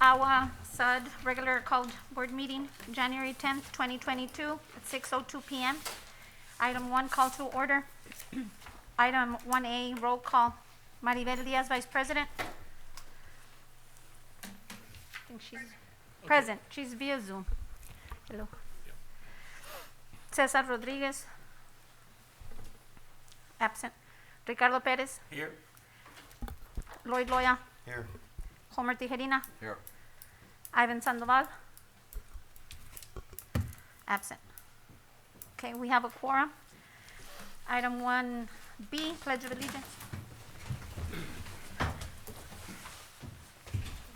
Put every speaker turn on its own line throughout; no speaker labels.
AGUA SUD regular called board meeting, January 10th, 2022 at 6:02 p.m. Item 1, call to order. Item 1A, roll call. Maribel Diaz, Vice President. I think she's present. She's via Zoom. Hello. Cesar Rodriguez. Absent. Ricardo Perez.
Here.
Lloyd Loya.
Here.
Homer Tijerina.
Here.
Ivan Sandoval. Absent. Okay, we have a quorum. Item 1B, Pledge of Allegiance.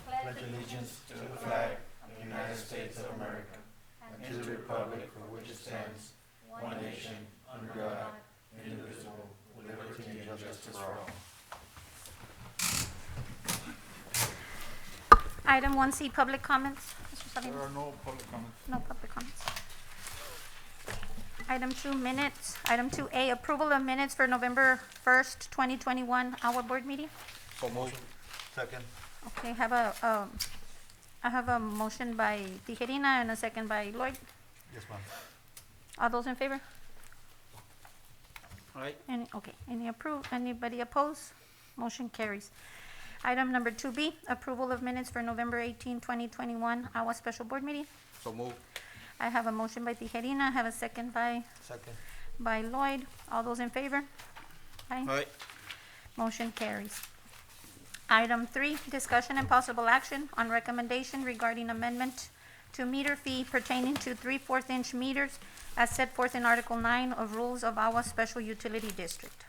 Pledge allegiance to the flag of the United States of America and to the republic for which it stands, one nation, under God, indivisible, with liberty and justice for all.
Item 1C, public comments. Mr.
There
Salinas?
are no public comments.
No public comments. Item 2, minutes. Item 2A, approval of minutes for November 1st, 2021, our board meeting.
So motion.
Second.
Okay, I have a motion by Tijerina and a second by Lloyd.
Yes, ma'am.
All those in favor?
Aye.
Anybody opposed? Motion carries. Item number 2B, approval of minutes for November 18, 2021, our special board meeting.
So move.
I have a motion by Tijerina, I have a second by Lloyd. All those in favor? Aye.
Aye.
Motion carries. Item 3, discussion and possible action on recommendation regarding amendment to meter fee pertaining to 3/4 inch meters as set forth in Article 9 of Rules of AGUA Special Utility District.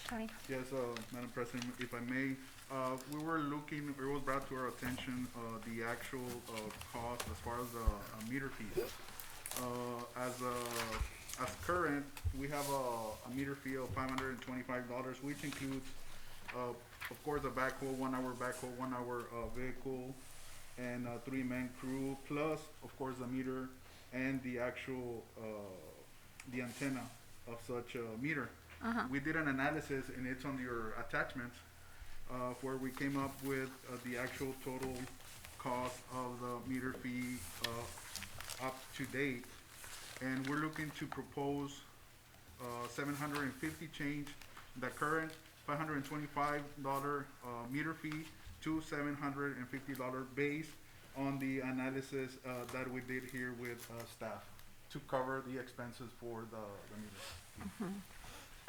Sorry.
Yes, Madam President, if I may, we were looking, it was brought to our attention, the actual, cost as far as, meter fees. As current, we have a meter fee of $525, which includes, of course, a backhoe, 1 hour backhoe, 1 hour, vehicle, and a 3-man crew, plus, of course, the meter and the actual, the antenna of such a meter. We did an analysis, and it's on your attachments, where we came up with the actual total cost of the meter fee up to date. And we're looking to propose $750 change, the current $525 meter fee to $750 based on the analysis that we did here with staff to cover the expenses for the meter.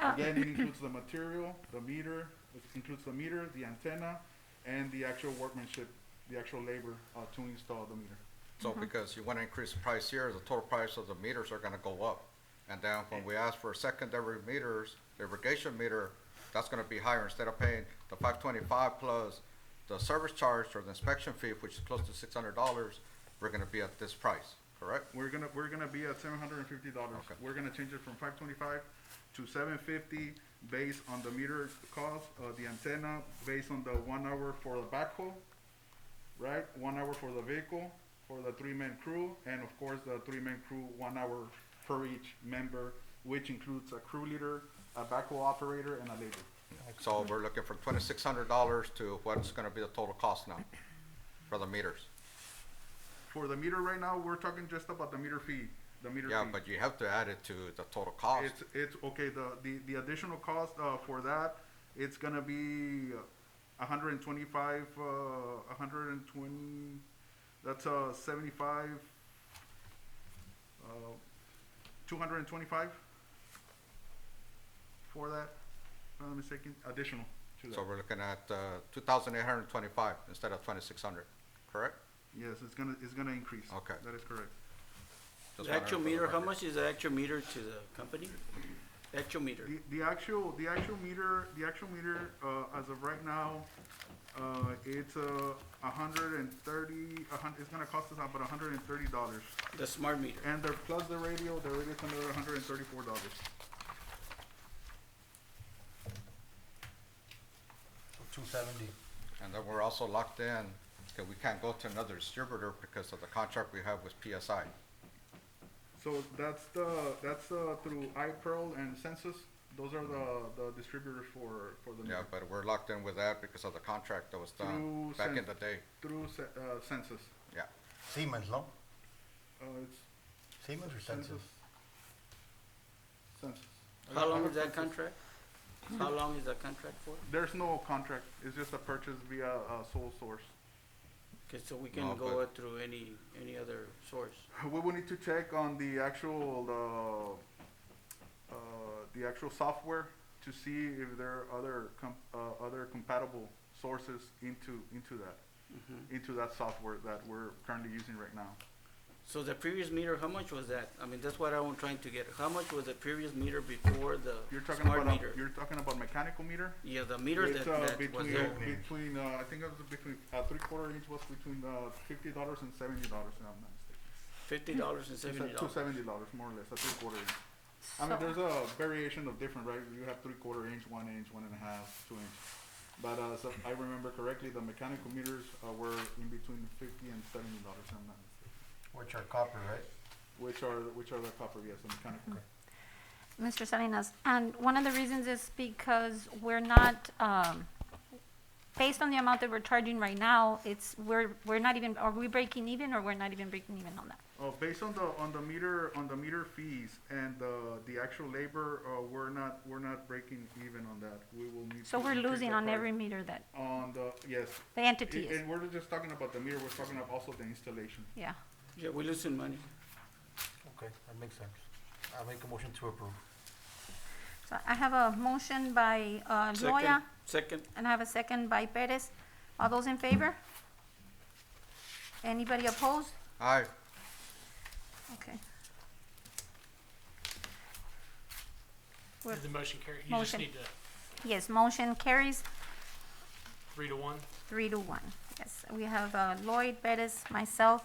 Again, it includes the material, the meter, it includes the meter, the antenna, and the actual workmanship, the actual labor to install the meter.
So because you want to increase the price here, the total price of the meters are going to go up. And then when we ask for secondary meters, the irrigation meter, that's going to be higher. Instead of paying the $525 plus the service charge or the inspection fee, which is close to $600, we're going to be at this price, correct?
We're gonna be at $750.
Okay.
We're gonna change it from $525 to $750 based on the meter cost, the antenna, based on the 1 hour for the backhoe, right? 1 hour for the vehicle, for the 3-man crew, and of course the 3-man crew 1 hour per each member, which includes a crew leader, a backhoe operator, and a labor.
So we're looking for $2,600 to what's going to be the total cost now for the meters.
For the meter right now, we're talking just about the meter fee. The meter
Yeah,
fee.
but you have to add it to the total cost.
It's okay. The additional cost for that, it's gonna be 125. 120. That's 75. 225 for that. If I'm not mistaken. Additional to that.
So we're looking at 2,825 instead of 2,600, correct?
Yes, it's gonna increase.
Okay.
That is correct.
Just
The actual
wondering for the
meter, how
record.
much is the actual meter to the company? The actual meter,
The actual meter, as of right now, it's 130. It's gonna cost us about $130,
the smart meter.
and plus the radio. The radio's another $134.
270.
And then we're also locked in, because we can't go to another distributor because of the contract we have with PSI.
So that's through iPearl and Census. Those are the distributors for the
Yeah,
meter.
but we're locked in with that because of the contract that was done
Through
back in the day.
Through census.
Yeah.
Siemens, no?
It's
Siemens or Census?
Census.
How long
I
is that
have census.
contract? How long is that contract for?
There's no contract, it's just a purchase via sole source.
Okay, so we
No,
can go
but-
it through any other source.
We will need to check on the actual software to see if there are other compatible sources into that software that we're currently using right now.
So the previous meter, how much was that? I mean, that's what I'm trying to get. How much was the previous meter before the
You're talking
smart
about
meter?
you're talking about mechanical meter?
Yeah, the meter
It's,
that was
between
there.
between I think it was between 3/4 inch was between $50 and $70 if I'm not mistaken.
$50 and $70.
To $70 more or less, a 3/4 inch. I mean,
So-
there's a variation of different, right? You have 3/4 inch, 1 inch, 1.5, 2 inch. But so if I remember correctly, the mechanical meters were in between $50 and $70. I'm not mistaken.
Which are copper, right?
Which are the copper? Yes, the mechanical.
Mr. Salinas, and one of the reasons is because we're not, based on the amount that we're charging right now, we're not even, are we breaking even or we're not even breaking even on that?
Oh, based on the meter fees and the actual labor, we're not breaking even on that. We will need.
So
to
we're
increase
losing
the
on
price.
every meter that
On the, yes.
the entity is,
And we're not just talking about the meter, we're talking about also the installation.
yeah.
Yeah, we're losing money.
Okay, that makes sense. I'll make a motion to approve.
So I have a motion by, Loya,
Second.
and I have a second by Perez. All those in favor? Anybody opposed?
Aye.
Okay.
Did the motion carry? You just
Motion.
need to
Yes, motion carries
3-1.
3-1. Yes, we have Lloyd, Perez, myself,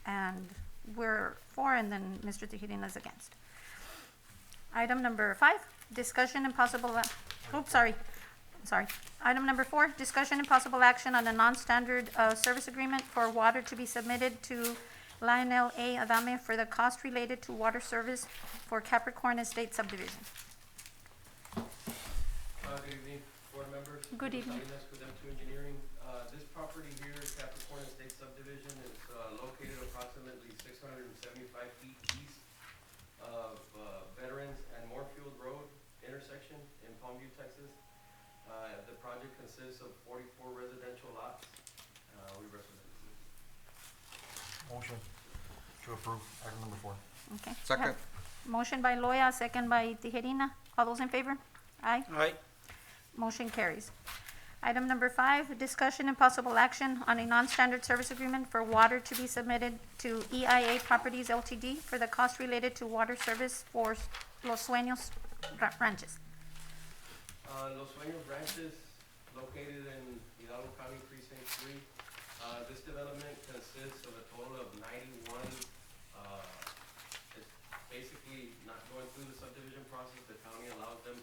and we're for, and then Mr. Tejeda is against. Item number 5, discussion and possible, sorry. Item number 4, discussion and possible action on a non-standard service agreement for water to be submitted to Lionel A. Adame for the cost related to water service for Capricorn Estate subdivision.
Good evening, board members.
Good evening.
Salinas with M2 Engineering. This property here, Capricorn Estate Subdivision, is located approximately 675 feet east of Veterans and Moorfield Road intersection in Palmview, Texas. The project consists of 44 residential lots. We recommend it.
Motion to approve item number 4.
Okay.
Second.
Motion by Loya, second by Tijerina. All those in favor? Aye.
Aye.
Motion carries. Item number 5, discussion and possible action on a non-standard service agreement for water to be submitted to EIA Properties LTD for the cost related to water service for Los Sueños Ranches.
Los Sueños Ranches, located in Hidalgo County Precinct 3. This development consists of a total of 91, it's basically not going through the subdivision process. The county allows them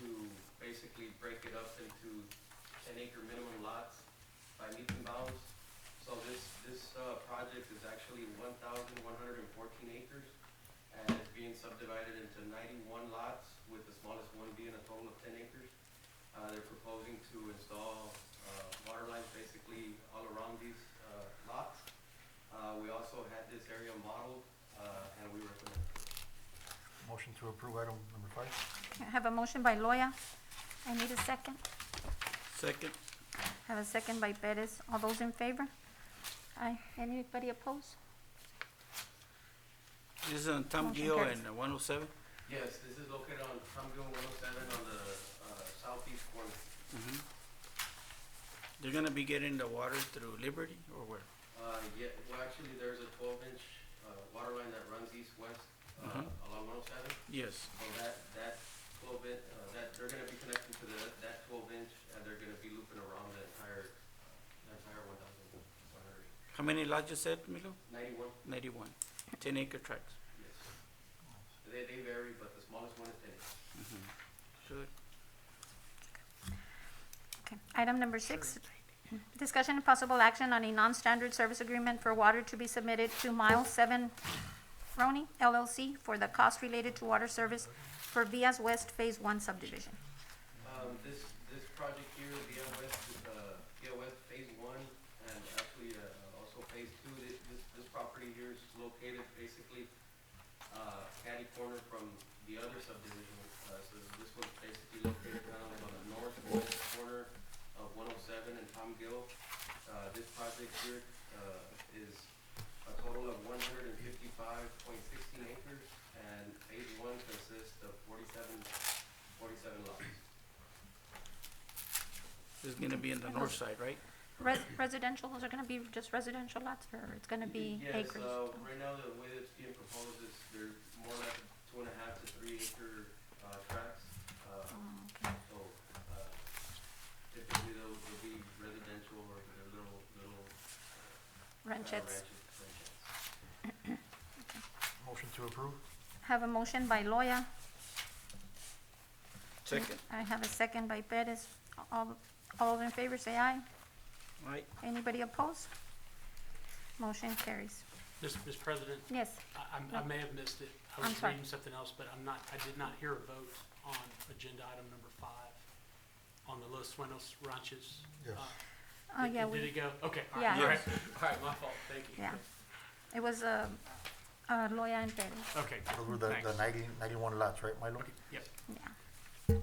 to basically break it up into 10-acre minimum lots by meets and bounds. So this project is actually 1,114 acres, and it's being subdivided into 91 lots, with the smallest one being a total of 10 acres. They're proposing to install water lines basically all around these lots. We also had this area modeled, and we recommend it.
Motion to approve item number 5.
I have a motion by Loya. I need a second.
Second.
I have a second by Perez. All those in favor? Aye. Anybody opposed?
This is on Tom
Motion
Gill
carries.
and 107.
Yes, this is located on Palmview 107 on the southeast corner.
They're gonna be getting the water through Liberty or where?
Yeah, well, actually, there's a 12-inch water line that runs east-west along 107.
Yes.
So that 12-inch, they're gonna be connecting to that 12-inch, and they're gonna be looping around the entire 1,100.
How many lots you said, Milo?
91,
91. 10-acre tracts.
yes. They vary, but the smallest one is 10 acres.
Good.
Okay. Item number 6, discussion and possible action on a non-standard service agreement for water to be submitted to Mile 7 Rooney LLC for the cost related to water service for Vias West Phase 1 subdivision.
This project here, Via West, Via West Phase One, and actually, also Phase Two, this property here is located basically, catty corner from the other subdivision. So this one's basically located kind of on the northwest corner of 107 and Tom Gill. This project here, is a total of 155.16 acres, and Phase One consists of 47 lots.
This is gonna be in the north side, right?
Residential, those are gonna be just residential lots, or it's gonna be acres?
Yes, right now, the way it's being proposed is they're more like 2.5 to 3 acre, tracts.
Okay.
So, typically they'll be residential or they're little,
Ranchettes.
ranches.
Motion to approve?
Have a motion by Loya.
Second.
I have a second by Perez. All in favor, say aye.
Right.
Anybody opposed? Motion carries.
Ms. President,
Yes,
I may have missed it. I
I'm
was
sorry.
reading something else, but I did not hear a vote on agenda item number 5 on the Los Sueños Ranches.
Yes.
oh, yeah,
Did
we,
it go? Okay, all
Yeah.
right, all right, all right, my fault, thank you.
yeah. It was, Loya and Perez,
Okay,
Those were the
thanks.
91 lots, right, Milo?
Okay, yes.
yeah.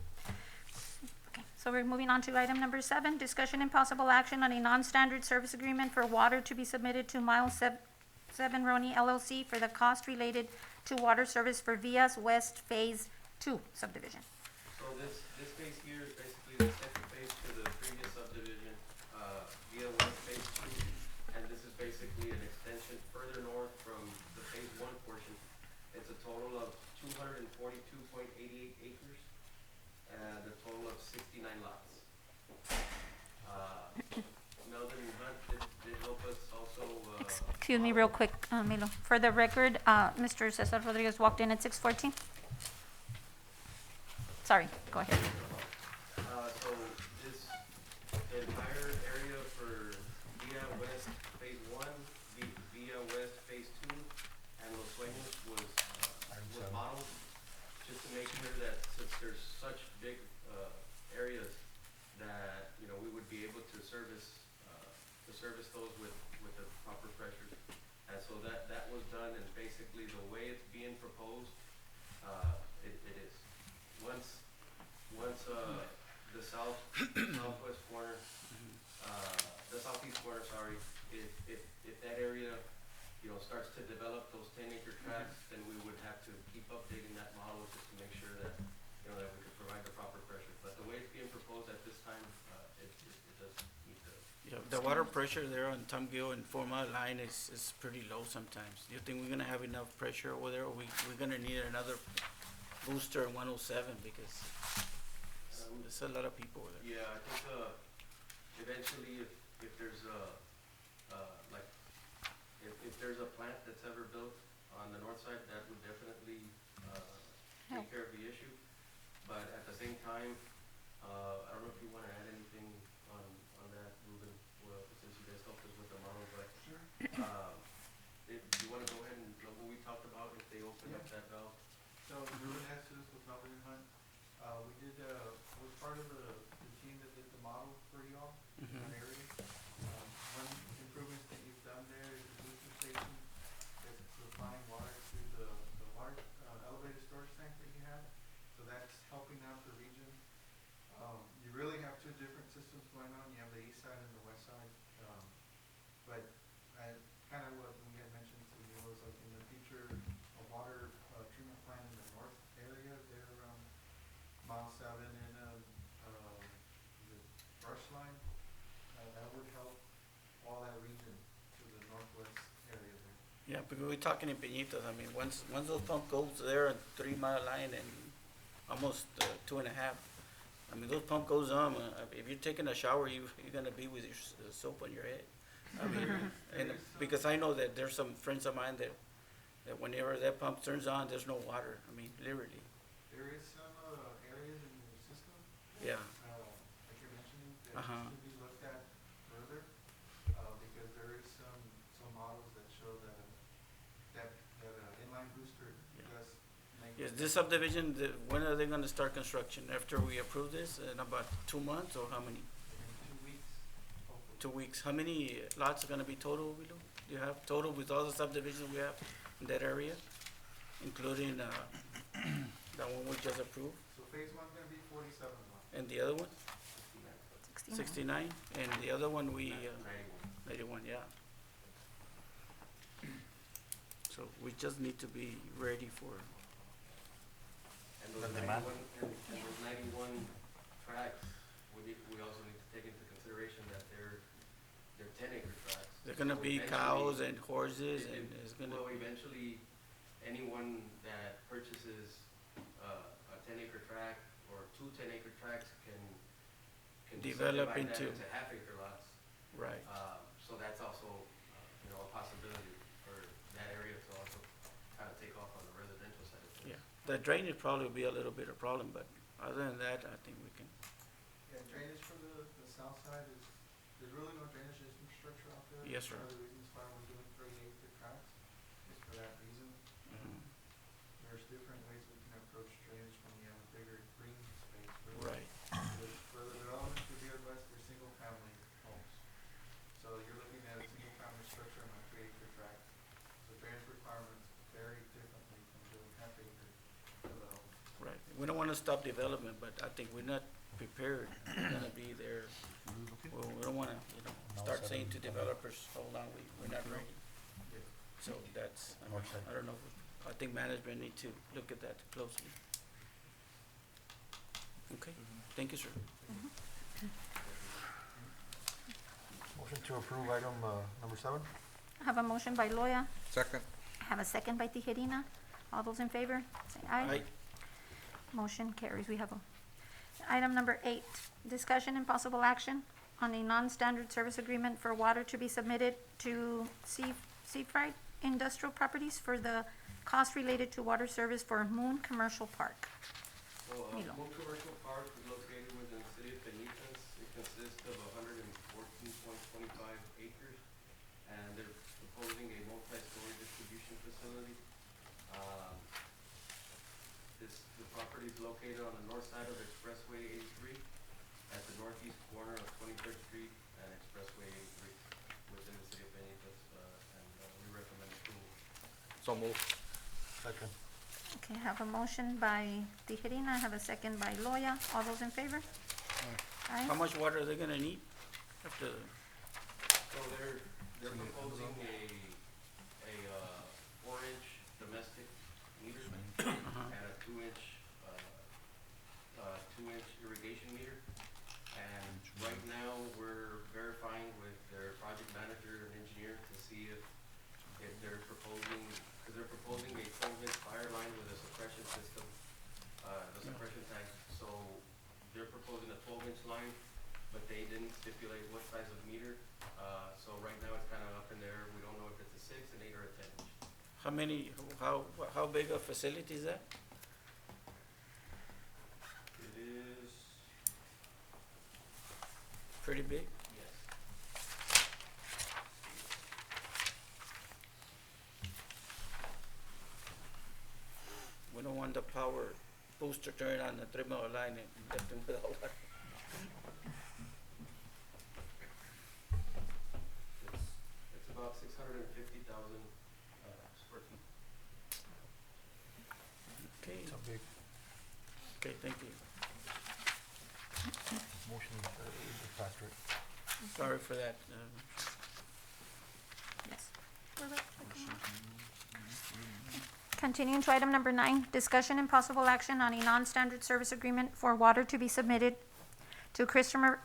Okay, so we're moving on to item number 7, discussion and possible action on a non-standard service agreement for water to be submitted to Mile 7 Rooney LLC for the cost related to water service for Vias West Phase 2 subdivision.
So this phase here is basically the second phase to the previous subdivision, Via West Phase Two. And this is basically an extension further north from the Phase One portion. It's a total of 242.88 acres and a total of 69 lots. Melvin Hunt did help us also,
Excuse me real quick, Milo. For the record, Mr. Cesar Rodriguez walked in at 6:14. Sorry, go ahead.
So this entire area for Via West Phase One, Via West Phase Two, and Los Sueños was modeled just to make sure that since there's such big, areas that, you know, we would be able to service those with the proper pressures. And so that was done, and basically the way it's being proposed, it is. Once, the southwest corner, the southeast corner, sorry, if that area, you know, starts to develop those 10-acre tracts, then we would have to keep updating that model just to make sure that, you know, that we could provide the proper pressure. But the way it's being proposed at this time, it does meet the.
Yeah, the water pressure there on Tom Gill and 4 Mile Line is pretty low sometimes. Do you think we're gonna have enough pressure over there, or we're gonna need another booster in 107 because there's a lot of people over there?
Yeah, I think, eventually if there's like, if there's a plant that's ever built on the north side, that would definitely,
Help.
take care of the issue. But at the same time, I don't know if you wanna add anything on that, Ruben, well, since you guys helped us with the model, but, if you wanna go ahead and, what we talked about, if they open up that valve.
So Ruben Estes with Melvin Hunt, we did, was part of the team that did the model for y'all in that area. One improvements that you've done there is the booster station that's supplying water to the water, elevated storage tank that you have. So that's helping out the region. You really have two different systems going on. You have the east side and the west side. But kind of what we had mentioned to you was like in the future, a water treatment plant in the north area there around Mile 7 and the brush line, that would help all that region to the northwest area there.
Yeah, because we're talking in Peñitas, I mean, once those pump goes there on 3 Mile Line and almost 2.5, I mean, those pump goes on, if you're taking a shower, you're gonna be with your soap on your head. I mean, and because I know that there's some friends of mine that whenever that pump turns on, there's no water, I mean, literally,
There is some areas in your system,
yeah.
like you're mentioning, that
Uh-huh.
should be looked at further, because there is some models that show that inline booster
Yeah.
does make
Yes, this subdivision, when are they gonna start construction? After we approve this, in about 2 months, or how many?
In 2 weeks, hopefully.
2 weeks. How many lots are gonna be total, Willow? Do you have total with all the subdivisions we have in that area? Including, that one we just approved,
So phase one's gonna be 47 lots.
and the other one,
69.
69, and the other one we, 91, yeah. So we just need to be ready for,
And those
The demand.
91, and those 91 tracts, we also need to take into consideration that they're 10-acre tracts.
they're gonna
So
be
eventually-
cows and horses, and it's gonna,
Well, eventually, anyone that purchases a 10-acre tract or 2 10-acre tracts can
Develop
subdivide that
into-
into half-acre lots.
right.
So that's also, a possibility for that area to also kind of take off on the residential side of things.
Yeah, the drainage probably will be a little bit of problem, but other than that, I think we can,
Yeah, drainage for the south side there's really no drainage infrastructure out there.
Yes, sir.
One of the reasons why we're doing 38-acre tracts is for that reason.
Mhm.
There's different ways we can approach drainage when we have a bigger green space.
right.
For the development to Rio West, they're single-family homes. So you're looking at a single-family structure on a 3-acre tract. So drainage requirements vary differently from doing half-acre development.
Right, we don't wanna stop development, but I think we're not prepared, we're gonna be there. Well, we don't wanna, start saying to developers, hold on, we're not ready. So that's, I don't know, I think management need to look at that closely. Okay, thank you, sir.
Motion to approve item, number 7?
I have a motion by Loya.
Second.
I have a second by Tijerina. All those in favor, say aye.
Aye.
Motion carries. We have a, item number 8, discussion and possible action on a non-standard service agreement for water to be submitted to Seafried Industrial Properties for the cost related to water service for Moon Commercial Park.
So,
Milo.
Moon Commercial Park is located within the City of Peñitas. It consists of 114.25 acres, and they're proposing a multi-story distribution facility. The property is located on the north side of Expressway 83, at the northeast corner of 23rd Street and Expressway 83, within the City of Peñitas, and we recommend approval.
So move.
Second.
Okay, I have a motion by Tijerina. I have a second by Loya. All those in favor? Aye.
How much water are they gonna need after,
So they're proposing a 4-inch domestic meter and a 2-inch irrigation meter. And right now, we're verifying with their project manager and engineer to see if they're proposing, because they're proposing a 12-inch fire line with a suppression system, the suppression tank. So they're proposing a 12-inch line, but they didn't stipulate what size of meter. So right now, it's kind of up in the air. We don't know if it's a 6, an 8, or a 10-inch.
how many, how big a facility is that?
It is,
Pretty big?
yes.
We don't want the power booster turn on the 3-mile line and left them without water.
It's about 650,000 square feet.
Okay,
It's a big
okay, thank you.
motion, to pass it.
Sorry for that.
Yes. Continuing to item number 9, discussion and possible action on a non-standard service agreement for water to be submitted to Christopher,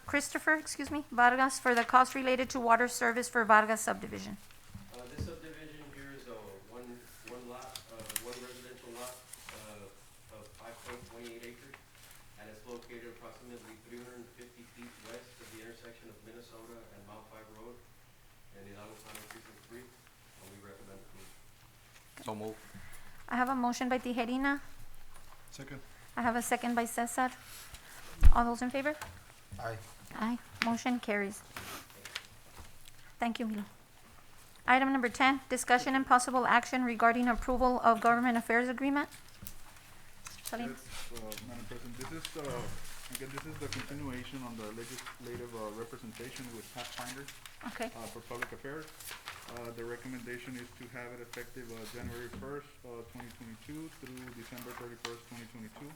Vargas for the cost related to water service for Vargas subdivision.
This subdivision here is one lot, one residential lot of 5.28 acres, and it's located approximately 350 feet west of the intersection of Minnesota and Mount 5 Road in Hidalgo County Precinct 3, and we recommend approval.
So move.
I have a motion by Tijerina.
Second.
I have a second by Cesar. All those in favor?
Aye.
Aye. Motion carries. Thank you, Milo. Item number 10, discussion and possible action regarding approval of government affairs agreement. Salinas.
Madam President, this is, again, this is the continuation on the legislative representation with Pathfinder
Okay,
for public affairs. The recommendation is to have it effective January 1st, 2022 through December 31st, 2022.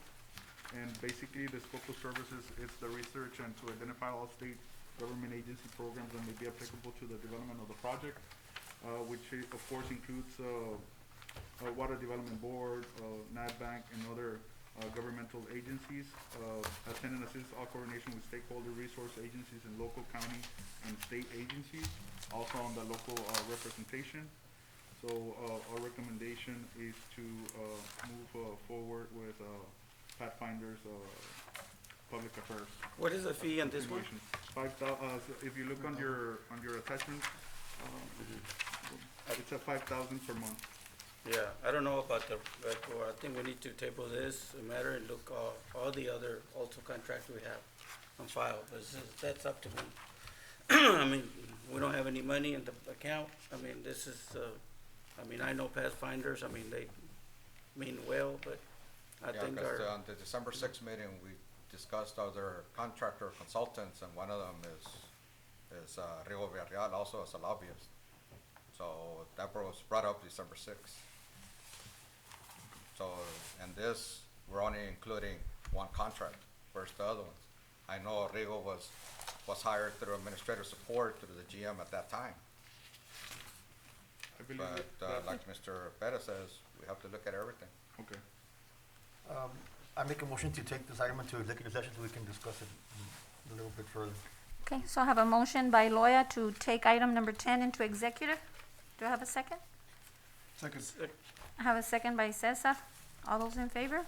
And basically, the scope of services is the research and to identify all state government agency programs that may be applicable to the development of the project, which of course includes Water Development Board, NADBank, and other governmental agencies. Attend and assist all coordination with stakeholder resource agencies and local, county, and state agencies, also on the local representation. So our recommendation is to move forward with Pathfinder's public affairs.
What is the fee on this one?
continuation. So if you look on your attachment, it's a 5,000 per month.
Yeah, I don't know about the, I think we need to table this matter and look all the other also contracts we have on file, but that's up to me. I mean, we don't have any money in the account. I mean, this is, I mean, I know Pathfinders, I mean, they mean well, but I
Yeah,
think
because
our,
on the December 6th meeting, we discussed other contractor consultants, and one of them is Rio Villarreal, also as a lobbyist. So that was brought up December 6th. So, and this, we're only including one contract versus the other ones. I know Rio was hired through administrative support through the GM at that time.
I believe
But
that,
like Mr. Pettis says, we have to look at everything.
okay.
I make a motion to take this item into executive session so we can discuss it a little bit further.
okay, so I have a motion by Loya to take item number 10 into executive. Do I have a second?
Second.
I have a second by Cesar. All those in favor?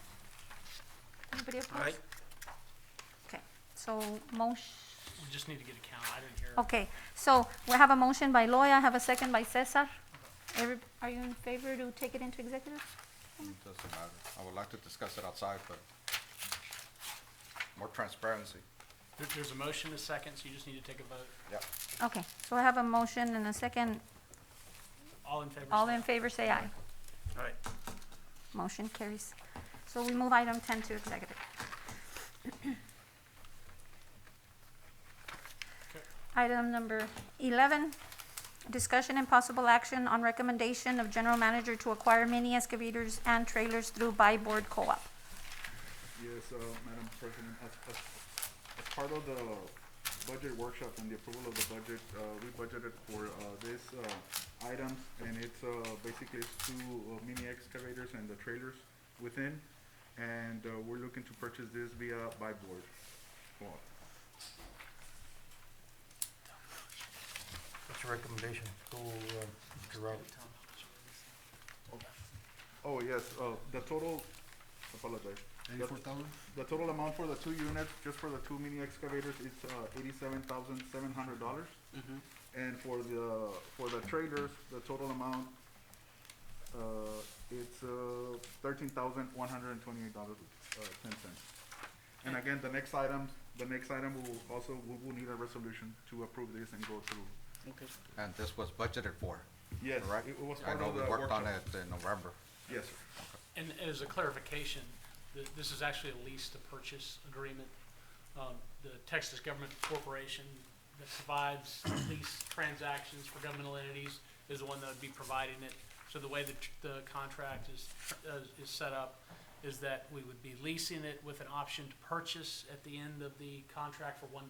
Anybody opposed?
Aye.
Okay, so motion,
We just need to get a count. I didn't hear.
okay, so we have a motion by Loya, I have a second by Cesar. Are you in favor to take it into executive?
It doesn't matter. I would like to discuss it outside, but more transparency.
There's a motion, a second, so you just need to take a vote.
Yeah.
Okay, so I have a motion and a second.
All in favor?
All
say
in favor, say aye.
all right.
Motion carries. So we move item 10 to executive. Item number 11, discussion and possible action on recommendation of general manager to acquire mini excavators and trailers through buy board co-op.
Yes, Madam President, as part of the budget workshop and the approval of the budget, we budgeted for this items, and it's basically it's two mini excavators and the trailers within, and we're looking to purchase this via buy board co-op.
What's your recommendation? Go, Mr. Rob.
Oh, yes, the total, apologize.
84,000?
The total amount for the two units, just for the two mini excavators, is $87,700.
Mhm.
And for the trailers, the total amount, it's $13,128.10. And again, the next item we will need a resolution to approve this and go through.
Okay.
And this was budgeted for,
Yes,
correct?
it was
I
part
know
of
we
the
worked on
workshop.
it in November.
Yes, sir.
And as a clarification, this is actually a lease to purchase agreement. The Texas Government Corporation that provides lease transactions for governmental entities is the one that would be providing it. So the way the contract is set up is that we would be leasing it with an option to purchase at the end of the contract for $1.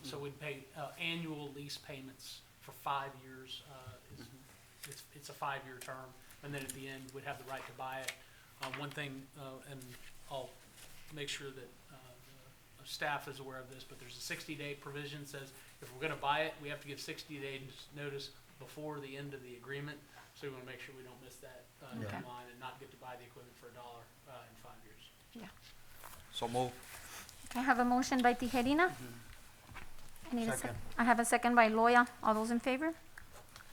So we'd pay annual lease payments for 5 years. It's a 5-year term, and then at the end, we'd have the right to buy it. One thing, and I'll make sure that the staff is aware of this, but there's a 60-day provision says if we're gonna buy it, we have to give 60 days notice before the end of the agreement. So we wanna make sure we don't miss that deadline and not get to buy the equipment for $1 in 5 years.
So move.
Okay, I have a motion by Tijerina. I need a
Second.
I have a second by Loya. All those in favor?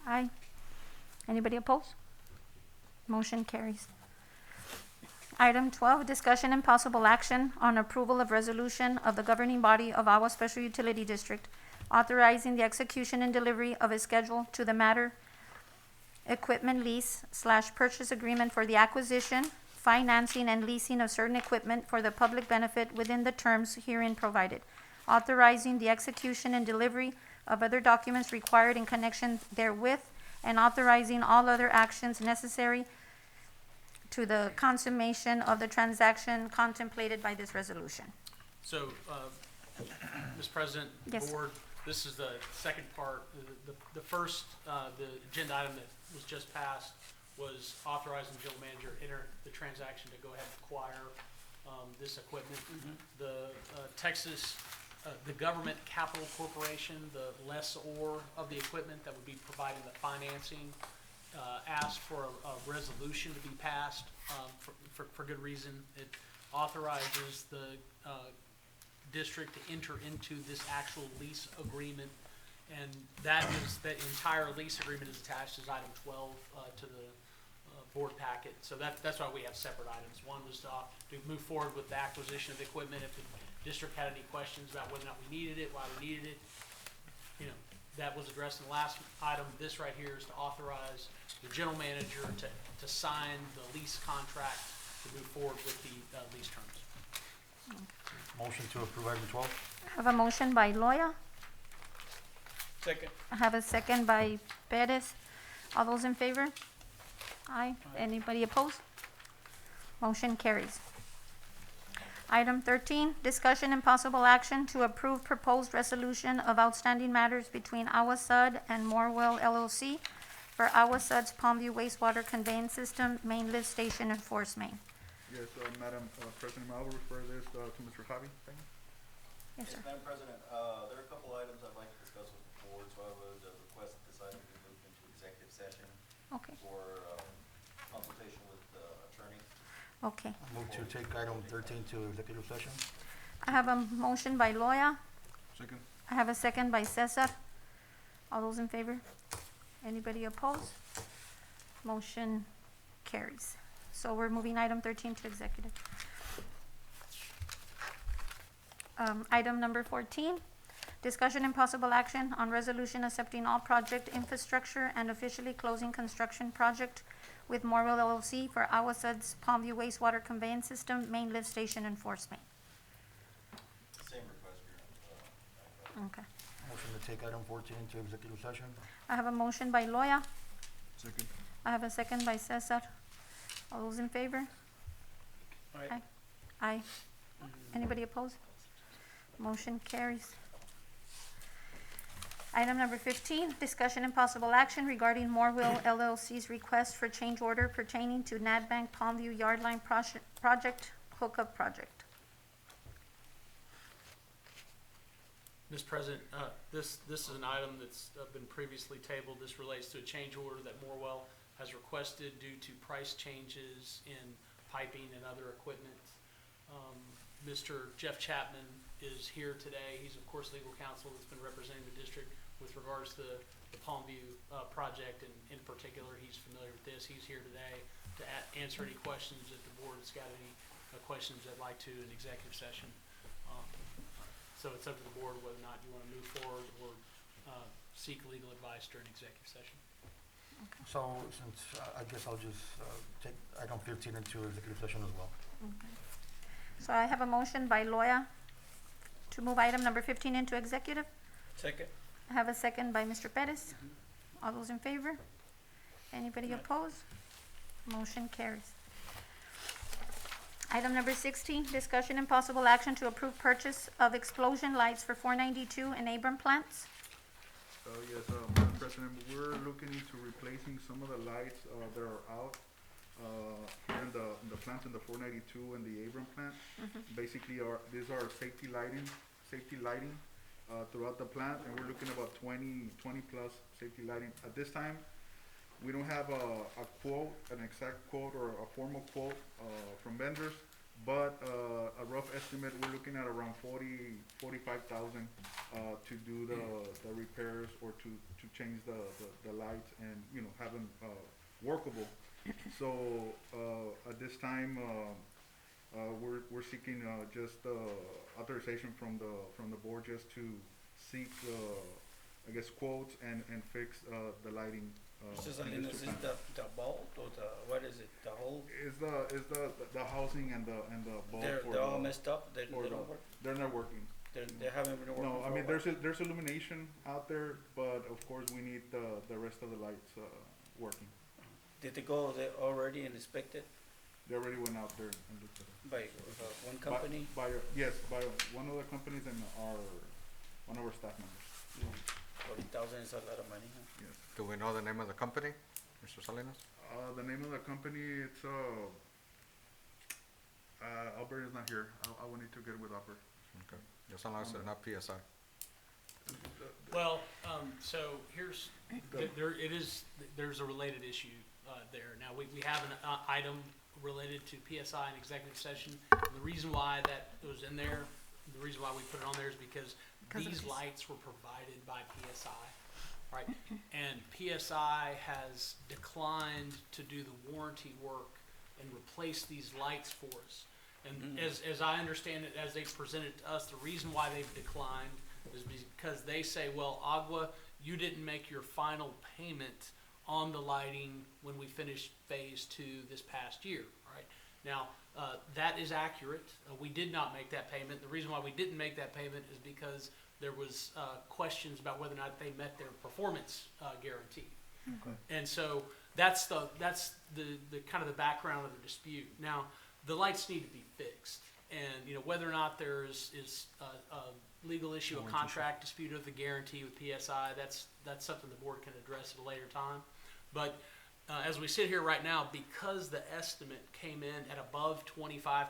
Aye. Anybody opposed? Motion carries. Item 12, discussion and possible action on approval of resolution of the governing body of AGUA Special Utility District authorizing the execution and delivery of a schedule to the matter equipment lease / purchase agreement for the acquisition, financing and leasing of certain equipment for the public benefit within the terms herein provided, authorizing the execution and delivery of other documents required in connection therewith, and authorizing all other actions necessary to the consummation of the transaction contemplated by this resolution.
So, Mr. President,
Yes.
Board, this is the second part. The first, the agenda item that was just passed was authorizing the general manager to enter the transaction to go ahead and acquire this equipment. The Texas, the Government Capital Corporation, the lessor of the equipment that would be providing the financing, asked for a resolution to be passed for good reason. It authorizes the district to enter into this actual lease agreement, and that entire lease agreement is attached as item 12 to the board packet. So that's why we have separate items. One was to move forward with the acquisition of the equipment. If the district had any questions about whether or not we needed it, why we needed it, that was addressed in the last item. This right here is to authorize the general manager to sign the lease contract to move forward with the lease terms.
Motion to approve item 12.
I have a motion by Loya.
Second.
I have a second by Perez. All those in favor? Aye. Anybody opposed? Motion carries. Item 13, discussion and possible action to approve proposed resolution of outstanding matters between AGUA SUD and Morwell LLC for AGUA SUD's Palmview Wastewater Conveyance System Main Lift Station and Force Main.
Yes, Madam President, I will refer this to Mr. Javi. Thank you.
Yes, sir.
Madam President, there are a couple items I'd like to discuss with the board, so I would request that this item be moved into executive session
Okay,
for consultation with the attorney.
okay.
Move to take item 13 to executive session.
I have a motion by Loya.
Second.
I have a second by Cesar. All those in favor? Anybody opposed? Motion carries. So we're moving item 13 to executive. Item number 14, discussion and possible action on resolution accepting all project infrastructure and officially closing construction project with Morwell LLC for AGUA SUD's Palmview Wastewater Conveyance System Main Lift Station and Force Main.
Same request, Your Honor.
Okay.
Motion to take item 14 to executive session.
I have a motion by Loya.
Second.
I have a second by Cesar. All those in favor?
Aye.
Aye. Anybody opposed? Motion carries. Item number 15, discussion and possible action regarding Morwell LLC's request for change order pertaining to NatBank Palmview Yardline Project Hookup Project.
Mr. President, this is an item that's been previously tabled. This relates to a change order that Morwell has requested due to price changes in piping and other equipment. Mr. Jeff Chapman is here today. He's, of course, legal counsel that's been representing the district with regards to the Palmview project, and in particular, he's familiar with this. He's here today to answer any questions if the board's got any questions they'd like to in executive session. So it's up to the board whether or not you want to move forward or seek legal advice during executive session.
So since, I guess I'll just take item 15 into executive session as well.
Okay. So I have a motion by Loya to move item number 15 into executive.
Second.
I have a second by Mr. Perez. All those in favor? Anybody opposed? Motion carries. Item number 16, discussion and possible action to approve purchase of explosion lights for 492 and Abram plants.
Yes, Madam President, we're looking into replacing some of the lights that are out here in the plants in the 492 and the Abram plant. Basically, these are safety lighting throughout the plant, and we're looking about 20 plus safety lighting. At this time, we don't have a quote, an exact quote or a formal quote from vendors, but a rough estimate, we're looking at around 45,000 to do the repairs or to change the lights and have them workable. So at this time, we're seeking just authorization from the board just to seek I guess quotes and fix the lighting
Mr.
in
Salinas,
this
is the bulb or what is it, the whole,
Is the housing and the bulb for
they're all
the,
messed up, they
for
don't
the,
work?
they're not working.
They haven't been working
No, I
for a
mean,
while.
there's illumination out there, but of course we need the rest of the lights, working.
Did they go there already and inspect it
They already went out there and looked at it.
by one company?
Yes, by one of the companies and one of our staff members,
40,000 is a lot of money, huh?
yes.
Do we know the name of the company, Mr. Salinas?
The name of the company, it's, Albert is not here, I will need to get with Albert.
Okay, just as long as it's not PSI.
Well, so here's, there's a related issue, there. Now, we have an, item related to PSI in executive session. The reason why that was in there, the reason why we put it on there is because these lights were provided by PSI, right? And PSI has declined to do the warranty work and replace these lights for us. And as I understand it, as they've presented to us, the reason why they've declined is because they say, well, AGUA, you didn't make your final payment on the lighting when we finished phase 2 this past year, right? Now, that is accurate. We did not make that payment. The reason why we didn't make that payment is because there was questions about whether or not they met their performance guarantee.
Okay.
And so that's the kind of the background of the dispute. Now, the lights need to be fixed, and you know whether or not there is a legal issue, a contract dispute of the guarantee with PSI. That's something the board can address at a later time. But as we sit here right now, because the estimate came in at above $25,000,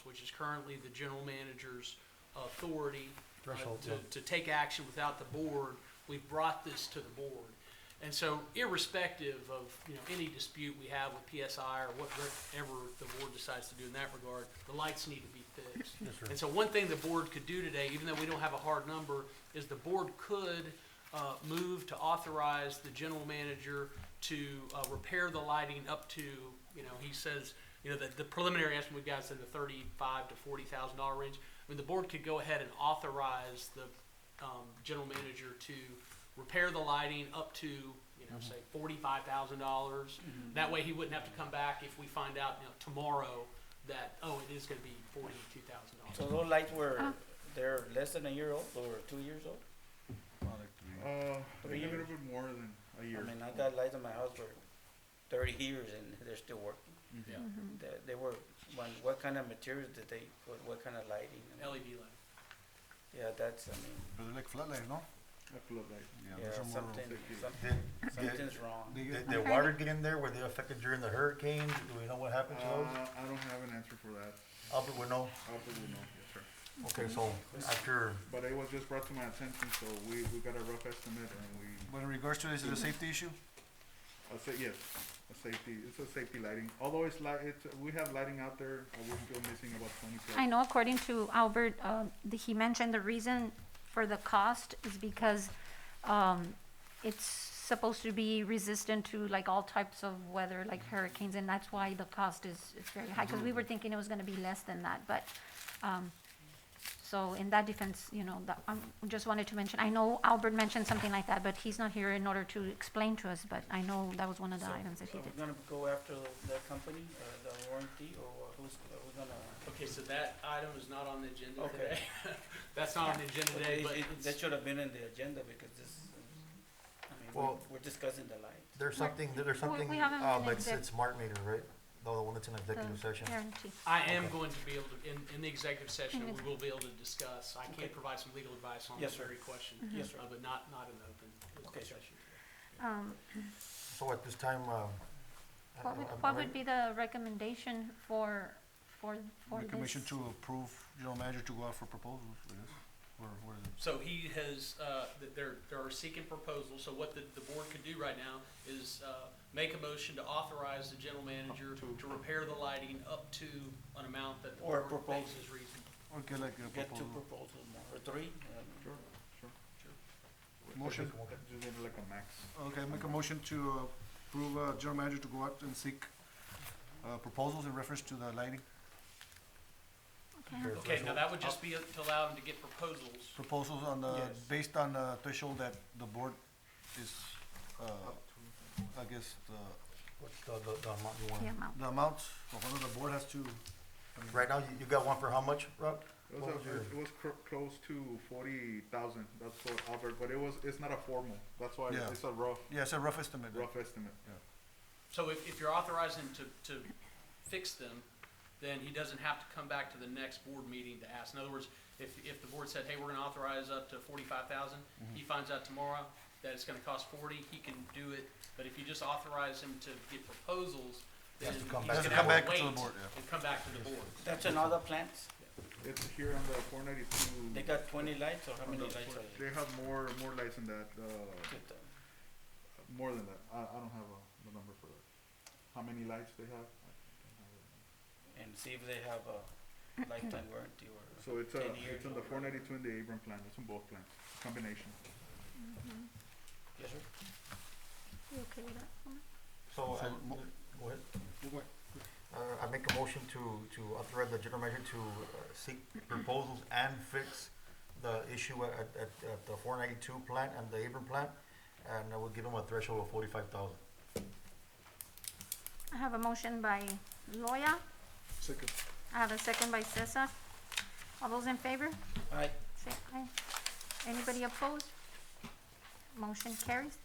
which is currently the general manager's authority to take action without the board, we've brought this to the board. And so, irrespective of any dispute we have with PSI or whatever the board decides to do in that regard, the lights need to be fixed. And so, one thing the board could do today, even though we don't have a hard number, is the board could move to authorize the general manager to repair the lighting up to, he says, the preliminary estimate we've got is in the $35,000 to $40,000 range. I mean, the board could go ahead and authorize the general manager to repair the lighting up to, say $45,000. That way he wouldn't have to come back if we find out, tomorrow that, it is gonna be $42,000.
So those lights they're less than a year old or 2 years old?
A
3 years?
little bit more than a year.
I mean, I got lights in my house for 30 years and they're still working.
Yeah,
They were, what kind of materials did they put, what kind of lighting?
LED light.
Yeah, that's, I mean,
But they're like floodlights, no?
I feel like,
yeah,
those are more-
something's wrong.
Did water get in there? Were they affected during the hurricane? Do we know what happened to those?
I don't have an answer for that.
Albert would know.
Albert will know, yes, sir.
Okay, so after,
But it was just brought to my attention, so we got a rough estimate and we,
but in regards to, is it a safety issue?
yes, it's a safety lighting. Although we have lighting out there, we're still missing about 20 plus.
I know according to Albert, he mentioned the reason for the cost is because it's supposed to be resistant to like all types of weather, like hurricanes, and that's why the cost is very high, because we were thinking it was gonna be less than that, but, so in that defense, I just wanted to mention, I know Albert mentioned something like that, but he's not here in order to explain to us, but I know that was one of the items that he
So
did.
we're gonna go after that company, the warranty, or are we gonna?
Okay, so that item is not on the agenda
Okay.
today. That's not on the agenda today, but
That should have been in the agenda because this,
Well-
we're discussing the lights.
there's something,
we haven't been
it's
exec-
smart meter, right? The one that's in executive session.
Guarantee.
I am
Okay.
going to be able to, in the executive session,
In
we will be able to discuss. I
Okay.
can't provide some legal advice on
Yes,
this
sir.
very question.
Yes, sir.
But not in the open
Okay, sir.
session.
So at this time,
What would be the recommendation for
The commission
this?
to approve general manager to go out for proposals, I guess, or what is it?
So he has, they're seeking proposals, so what the board could do right now is, make a motion to authorize the general manager to repair the lighting up to an amount that the
Or a
board
proposal.
thinks is reasonable.
Or get like a
Get two
proposal.
proposals more, or three?
Sure, sure.
Motion,
Just need like a max.
okay, make a motion to approve, general manager to go out and seek, proposals in reference to the lighting.
Okay.
Okay, now that would just be to allow them to get proposals.
Proposals on the,
Yes.
based on the threshold that the board is I guess the amount you want.
The amount.
The amount, whether the board has to, I mean, right now, you got one for how much, Rob?
It
What
was,
was your-
it was close to 40,000, that's what Albert, but it's not a formal, that's why
Yeah.
it's a rough
Yeah, it's a rough estimate.
estimate.
So if you're authorizing to fix them, then he doesn't have to come back to the next board meeting to ask. In other words, if the board said, hey, we're gonna authorize up to 45,000, he finds out tomorrow that it's gonna cost 40, he can do it. But if you just authorize him to get proposals, then
Has
he's
to come
gonna
back.
have
Has
to
to come back to
wait
the board, yeah.
and come back to the board.
That's in other plants?
It's here on the 492.
They got 20 lights, or how many lights are
They have more lights than that,
there?
more than that, I don't have the number for that. How many lights they have? I don't have it.
And see if they have a lifetime warranty or
So it's
10 years.
it's on the 492 and the Abram plant, it's on both plants, combination.
Yes, sir.
You okay with that?
So, go ahead. I make a motion to authorize the general manager to seek proposals and fix the issue at the 492 plant and the Abram plant, and I will give him a threshold of 45,000.
I have a motion by Loya.
Second.
I have a second by Cesar. All those in favor?
Aye.
Say aye. Anybody opposed? Motion carries.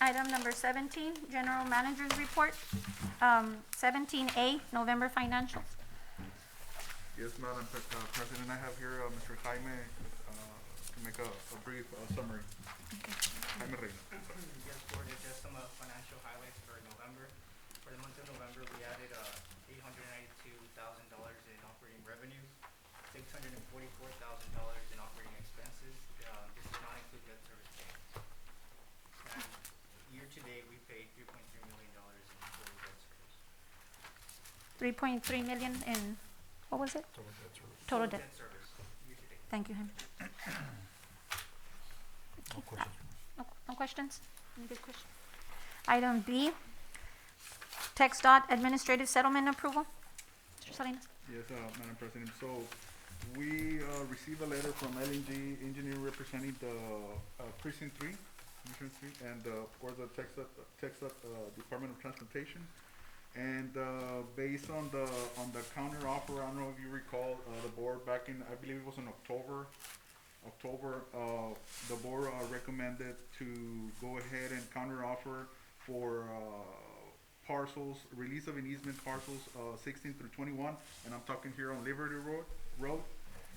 Item number 17, General Manager's Report. 17A, November financials.
Yes, Madam President, I have here Mr. Jaime to make a brief summary. Jaime Reyna.
Yes, Board, it's just some financial highlights for November. For the month of November, we added $892,000 in operating revenues, $644,000 in operating expenses. This does not include debt service payments. And year-to-date, we paid $3.3 million in total debt service.
3.3 million in, what was it? Total debt.
Service, year-to-date.
Thank you, Jaime.
No questions.
No questions? Any good questions? Item B, Text dot administrative settlement approval. Mr. Salinas.
Yes, Madam President, so we received a letter from L&G Engineering representing the Precinct 3, Commission 3, and of course the Texas Department of Transportation. And based on the counter offer, I don't know if you recall, the board back in, I believe it was in October, the board recommended to go ahead and counter offer for parcels, release of an easement parcels 16 through 21, and I'm talking here on Liberty Road.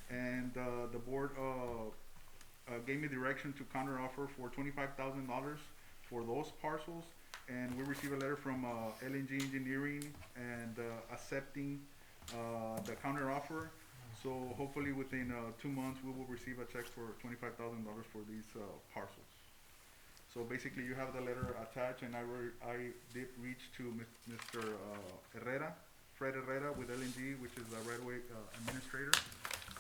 And the board gave me direction to counter offer for $25,000 for those parcels. And we received a letter from L&G Engineering and accepting the counter offer. So hopefully within 2 months, we will receive a check for $25,000 for these parcels. So basically, you have the letter attached, and I did reach to Mr. Fred Herrera with L&G, which is the right-of-way administrator,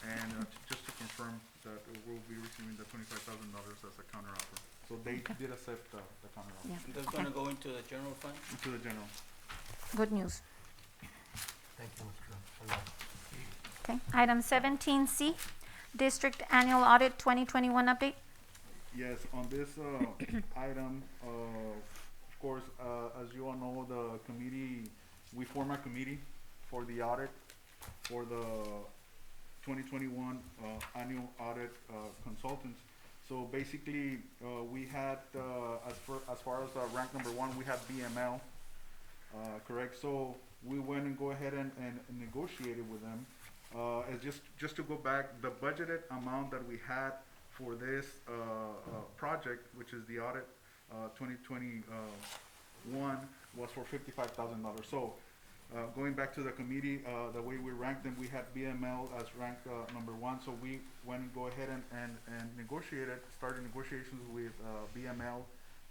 and just to confirm that we'll be receiving the $25,000 as a counter offer. So they did accept the counter offer.
Yeah.
That's gonna go into the general fund?
Into the general.
Good news.
Thank you, Mr. Salazar.
Okay. Item 17C, District Annual Audit 2021 update.
Yes, on this item, of course, as you all know, the committee, we form a committee for the audit for the 2021 annual audit consultants. So basically, we had, as far as rank number 1, we had BML, correct? So we went and go ahead and negotiated with them. As just to go back, the budgeted amount that we had for this project, which is the audit 2021, was for $55,000. So going back to the committee, the way we ranked them, we had BML as rank number 1. So we went and go ahead and started negotiations with BML,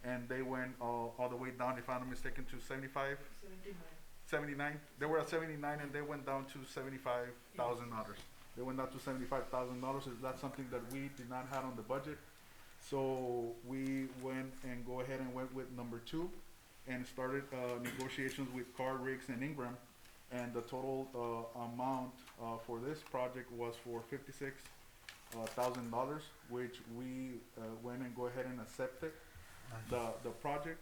and they went all the way down, if I'm not mistaken, to 75? 79. They were at 79, and they went down to $75,000. They went down to $75,000. That's something that we did not have on the budget. So we went and go ahead and went with number 2 and started negotiations with Carr, Riggs, and Ingram. And the total amount for this project was for $56,000, which we went and go ahead and accepted. the project.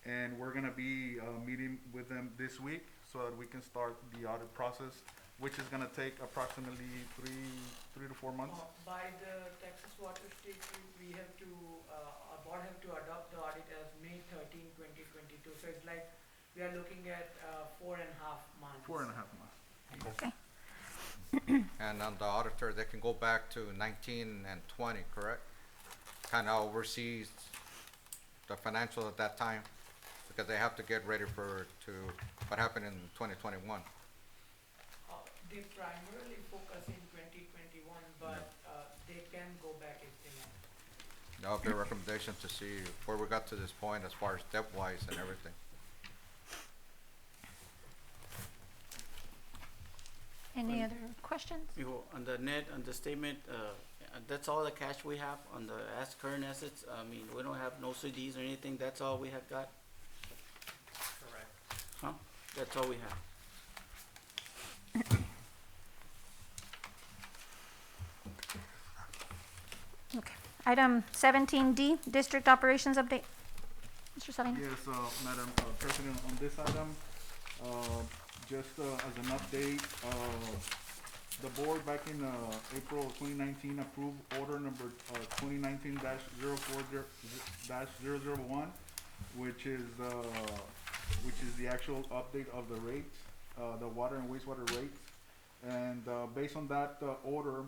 And we're gonna be, meeting with them this week so that we can start the audit process, which is gonna take approximately three to 4 months.
By the Texas Water Statute, we have to, our board have to adopt the audit as May 13, 2022. So it's like, we are looking at 4.5 months.
4.5 months.
Okay.
And on the auditor, they can go back to 19 and 20, correct? Kind of oversees the financials at that time, because they have to get ready to what happened in 2021.
They primarily focus in 2021, but they can go back if they want.
That would be a recommendation to see where we got to this point as far as step-wise and everything.
Any other questions?
On the net, on the statement, that's all the cash we have on the current assets. I mean, we don't have no CDs or anything. That's all we have got,
Correct.
huh? That's all we have.
Okay. Item 17D, district operations update. Mr. Salinas?
Yes, Madam President, on this item, just as an update, the board back in April 2019 approved order number 2019-04-001, which is the actual update of the rates, the water and wastewater rates. And based on that order,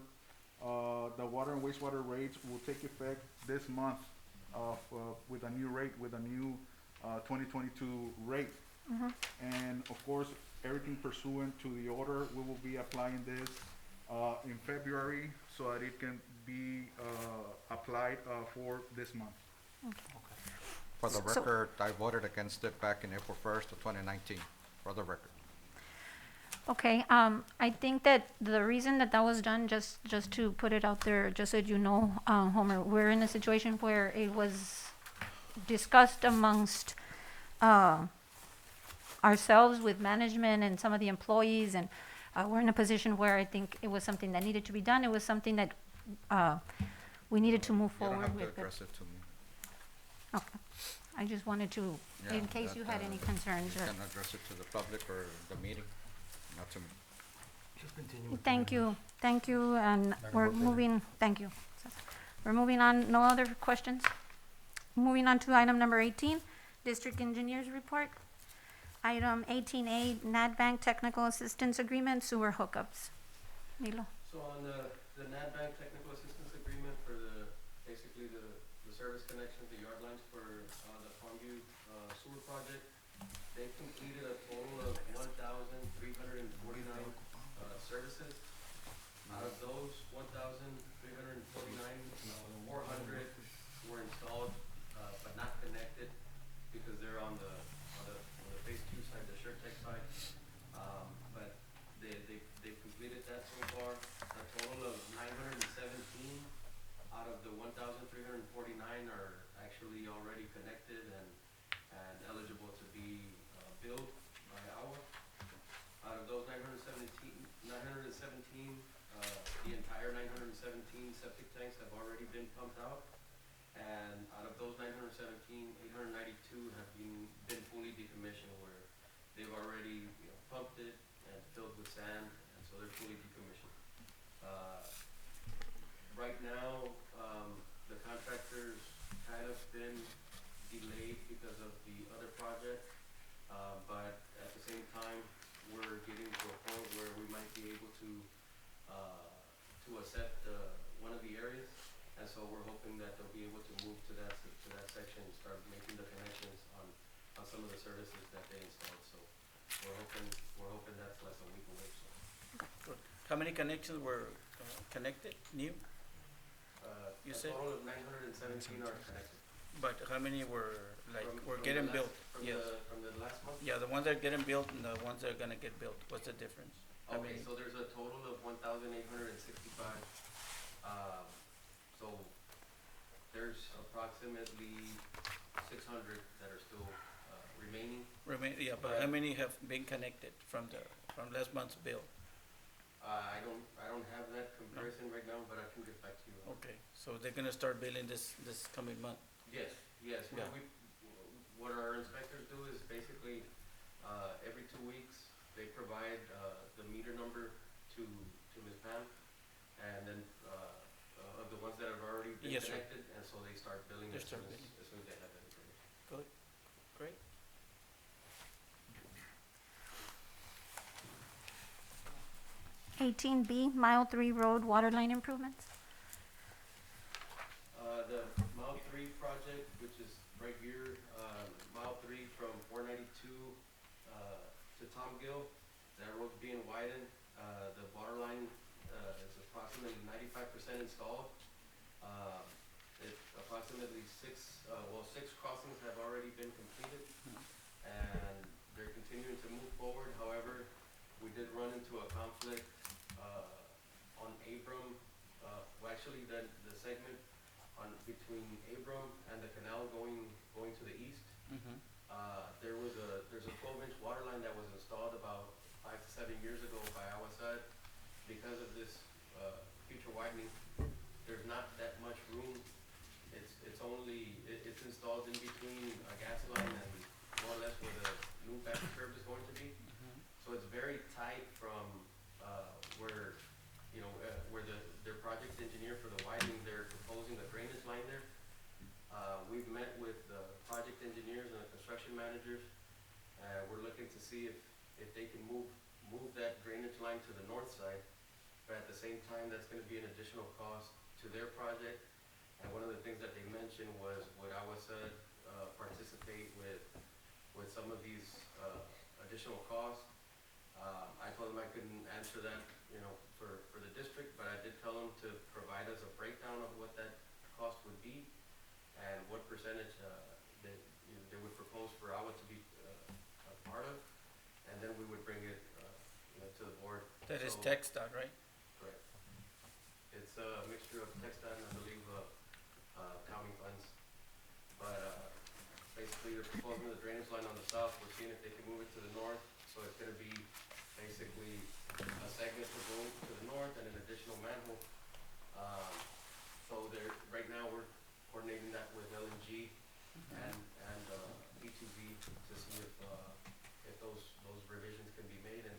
the water and wastewater rates will take effect this month with a new rate, with a new 2022 rate. And of course, everything pursuant to the order, we will be applying this in February so that it can be applied for this month.
For the
So-
record, I voted against it back in April 1st of 2019, for the record.
Okay, I think that the reason that was done, just to put it out there, just so you know, Homer, we're in a situation where it was discussed amongst ourselves with management and some of the employees, and we're in a position where I think it was something that needed to be done. It was something that we needed to move
You don't
forward
have to
with.
address it to me.
Okay. I just wanted to, in
Yeah,
case you
that,
had any concerns.
You
or-
can address it to the public or the meeting, not to me.
Just continue with the
Thank
amendment.
you, and we're
Board President.
moving, thank you. We're moving on, no other questions? Moving on to item number 18, District Engineers Report. Item 18A, NatBank Technical Assistance Agreement, sewer hookups. Milo.
So on the NatBank technical assistance agreement for basically the service connections, the yard lines for the Palmview sewer project, they completed a total of 1,349 services. Out of those 1,349, 400 were installed but not connected because they're on the phase 2 side, the SureTech side. But they completed that so far. A total of 917 out of the 1,349 are actually already connected and eligible to be billed by AGUA. Out of those 917, the entire 917 septic tanks have already been pumped out. And out of those 917, 892 have been fully decommissioned, where they've already pumped it and filled with sand, and so they're fully decommissioned. Right now, the contractor's kind of been delayed because of the other project, but at the same time, we're getting to a point where we might be able to accept one of the areas, and so we're hoping that they'll be able to move to that section and start making the connections on some of the services that they installed. So we're hoping that's less than a week away. So
Good. How many connections were connected, new? You
a
said?
total of 917 are connected.
But how many were,
From
were
the
getting
last-
built? Yes.
From the last month?
Yeah, the ones that are getting built and the ones that are gonna get built. What's the difference? How
Okay,
many?
so there's a total of 1,865. So there's approximately 600 that are still remaining.
Yeah, but how many have been connected from last month's bill?
I don't have that comparison right now, but I can get back to you.
Okay, so they're gonna start billing this coming month?
Yes, Yes,
Yeah.
what our inspectors do is basically, every 2 weeks, they provide, the meter number to Ms. Pam, and then, of the ones that have already been
Yes, sir.
connected, and so they start billing
They
as soon
start
as,
billing.
as soon as they have that information.
Good, great.
18B, Mile 3 Road Water Line Improvements.
The Mile 3 project, which is right here, Mile 3 from 492 to Tom Gill, that road's being widened. The water line is approximately 95% installed. It's approximately six crossings have already been completed, and they're continuing to move forward. However, we did run into a conflict on Abram, well, actually, the segment between Abram and the canal going to the east.
Mm-hmm.
There's a 12-inch water line that was installed about 5 to 7 years ago by SUD. Because of this future widening, there's not that much room. It's installed in between a gas line and more or less where the new back curb is going to be.
Mm-hmm.
So it's very tight from where, where their project engineer for the widening, they're proposing a drainage line there. We've met with the project engineers and the construction managers. We're looking to see if they can move that drainage line to the north side, but at the same time, that's gonna be an additional cost to their project. And one of the things that they mentioned was, would SUD participate with some of these additional costs? I told them I couldn't answer that, for the district, but I did tell them to provide us a breakdown of what that cost would be and what percentage they would propose for AGUA to be a part of, and then we would bring it to the board.
That is
So-
TxDOT, right?
Correct. It's a mixture of TxDOT and I believe county funds. But basically they're proposing the drainage line on the south. We're seeing if they can move it to the north. So it's gonna be basically a segment to go to the north and an additional manhole. So right now we're coordinating that with LNG and B2B to see if those revisions can be made and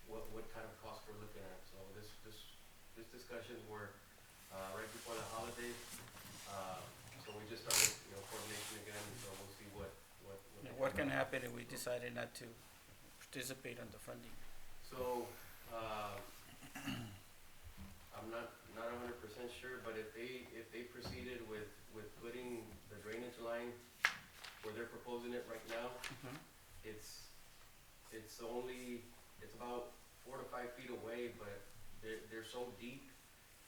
what kind of cost we're looking at. So this discussions were right before the holidays. So we just started, coordination again, so we'll see what.
What can happen if we decided not to participate on the funding?
So, I'm not 100% sure, but if they proceeded with putting the drainage line where they're proposing it right now,
Mhm.
it's about 4 to 5 feet away, but they're so deep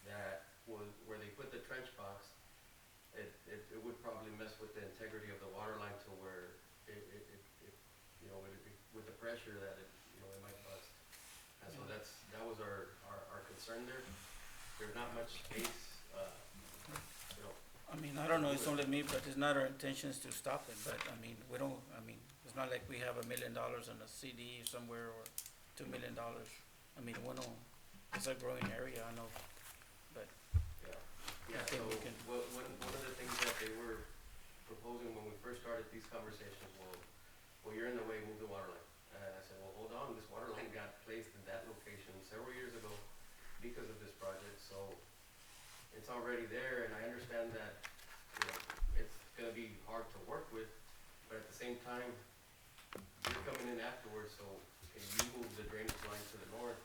that where they put the trench box, it would probably mess with the integrity of the water line to where with the pressure that it might bust. And so that was our concern there. There's not much space,
I mean, I don't know, it's only me, but it's not our intentions to stop it, but I mean, it's not like we have $1 million on a CD somewhere or $2 million. I mean, it's a growing area, I know, but
Yeah,
I think
so
we can-
one of the things that they were proposing when we first started these conversations was, well, you're in the way, move the water line. And I said, well, hold on, this water line got placed in that location several years ago because of this project, so it's already there, and I understand that, it's gonna be hard to work with, but at the same time, you're coming in afterwards, so can you move the drainage line to the north?